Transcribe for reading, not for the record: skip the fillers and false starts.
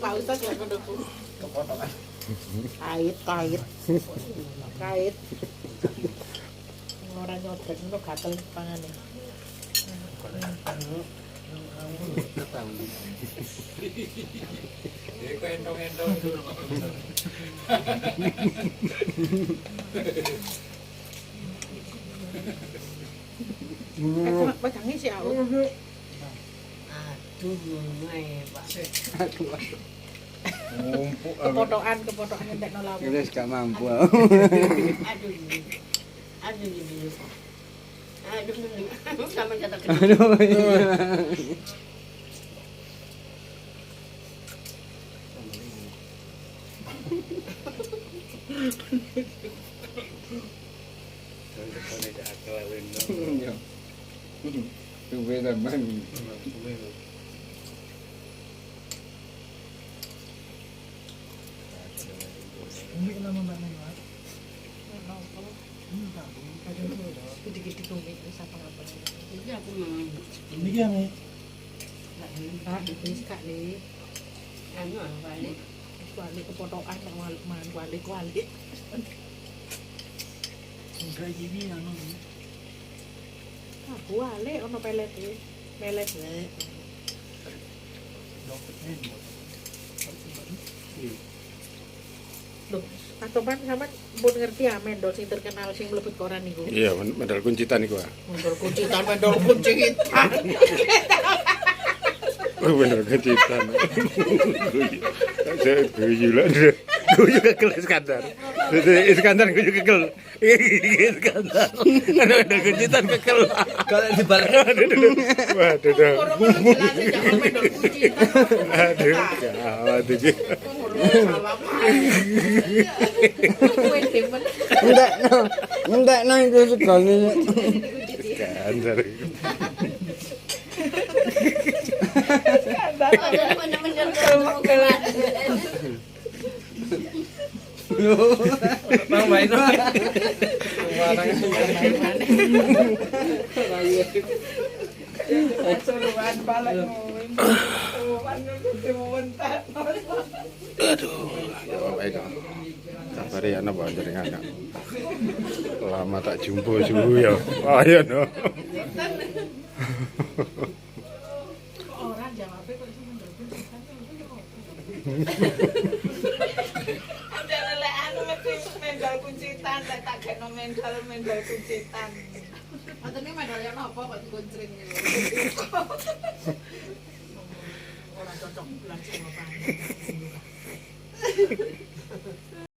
Pak Ustaz ya ngono ku. Kepotokan. Kait. Ora nyodrek ngono gatel pangane. Iku entong-entong dulu Pak Ustaz. Pegangi sih aku. Aduh, ngono Pak. Mumpuk. Kepotokan entekno lawu. Wis gak mampu. Aduh. Aduh ini. Aduh, sama kata kena. Aduh. Tuwe teman. Ini nama mana ya? Dikit-dikit tumi wis apa-apa. Jadi aku mau Ini yang Kak, wis Kak Le. anu balik. Kuali kepotokan nek mangan kuali. enggak gini anu. Ah, kuali ono pelet e. Pelet le. Loh, Atopan sampean pun ngerti ya mendol sing terkenal sing mlebet koran niku. Iya, medal kuncitan iku. Mendol kuncitan. Oh, bener kuncitan. Saya guyu lah. Guyu kekel Iskandar. Iskandar guyu kekel. Iskandar. Ada kuncitan kekel. Kalau dibalik Waduh. Orang-orang jelasin jangan mendol kuncitan. Aduh, gawat iki. enggak no itu sekali. Iskandar. Bener-bener kalau Bang main. Suruhan balik ngomong. Aduh, ya baik. Sabar ya napa jenengan. Lama tak jumpa suhu ya. Ayo no. Orang jawabnya kok cuma mendol kuncitan. Udah lelek anu mendol kuncitan, tak gekno mendol kuncitan. Atene mendolnya napa kok dikuncring gitu. Ora cocok belajar apa.